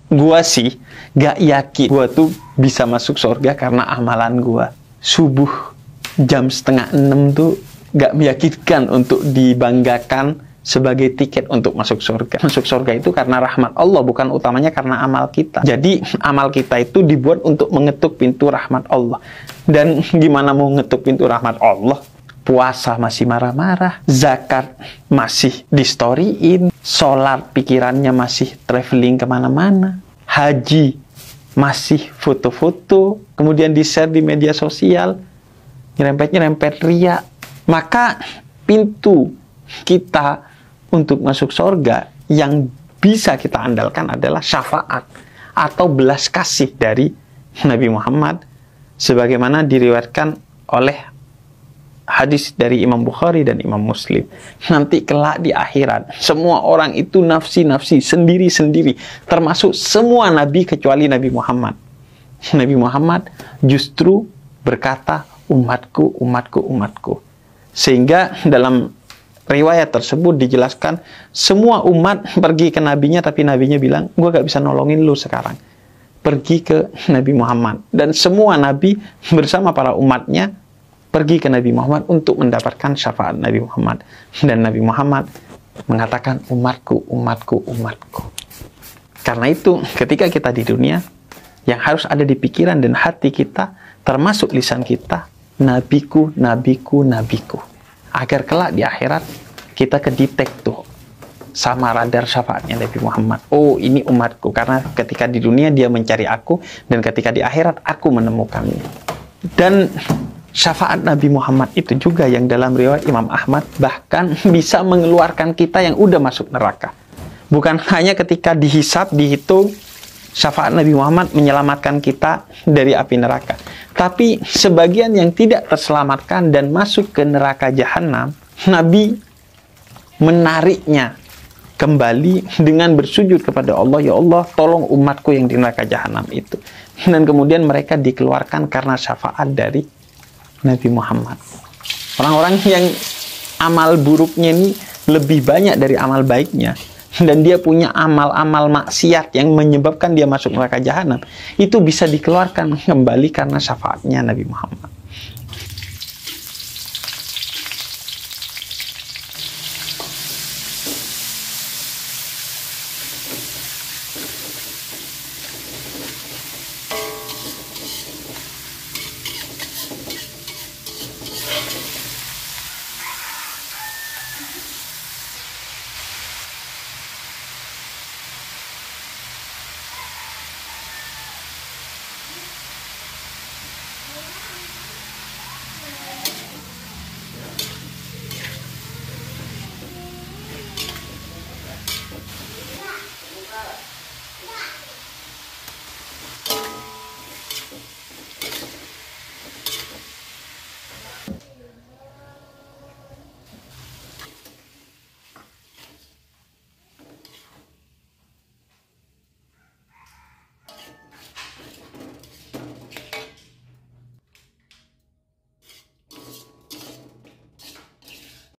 Gua sih gak yakin gua tuh bisa masuk surga karena amalan gua. Subuh jam 5:30 tuh gak meyakinkan untuk dibanggakan sebagai tiket untuk masuk surga. Masuk surga itu karena rahmat Allah, bukan utamanya karena amal kita. Jadi amal kita itu dibuat untuk mengetuk pintu rahmat Allah. Dan gimana mau ngetuk pintu rahmat Allah? Puasa masih marah-marah, zakat masih di-storyin, sholat pikirannya masih traveling kemana-mana, haji masih foto-foto, kemudian di-share di media sosial, nyerempet-nyerempet ria. Maka pintu kita untuk masuk surga yang bisa kita andalkan adalah syafaat atau belas kasih dari Nabi Muhammad, sebagaimana diriwayatkan oleh hadis dari Imam Bukhari dan Imam Muslim. Nanti kelak di akhirat, semua orang itu nafsi-nafsi, sendiri-sendiri, termasuk semua nabi kecuali Nabi Muhammad. Nabi Muhammad justru berkata, umatku, umatku, umatku. Sehingga dalam riwayat tersebut dijelaskan, semua umat pergi ke nabinya, tapi nabinya bilang, gue gak bisa nolongin lu sekarang. Pergi ke Nabi Muhammad. Dan semua nabi bersama para umatnya pergi ke Nabi Muhammad untuk mendapatkan syafaat Nabi Muhammad. Dan Nabi Muhammad mengatakan, umatku, umatku, umatku. Karena itu, ketika kita di dunia, yang harus ada di pikiran dan hati kita, termasuk lisan kita, nabiku, nabiku, nabiku. Agar kelak di akhirat kita kedetek tuh sama radar syafaatnya Nabi Muhammad. Oh, ini umatku, karena ketika di dunia dia mencari aku, dan ketika di akhirat aku menemukannya. Dan syafaat Nabi Muhammad itu juga yang dalam riwayat Imam Ahmad bahkan bisa mengeluarkan kita yang udah masuk neraka. Bukan hanya ketika dihisab, dihitung, syafaat Nabi Muhammad menyelamatkan kita dari api neraka. Tapi sebagian yang tidak terselamatkan dan masuk ke neraka jahanam, Nabi menariknya kembali dengan bersujud kepada Allah, ya Allah, tolong umatku yang di neraka jahanam itu. Dan kemudian mereka dikeluarkan karena syafaat dari Nabi Muhammad. Orang-orang yang amal buruknya ini lebih banyak dari amal baiknya, dan dia punya amal-amal maksiat yang menyebabkan dia masuk neraka jahanam, itu bisa dikeluarkan kembali karena syafaatnya Nabi Muhammad.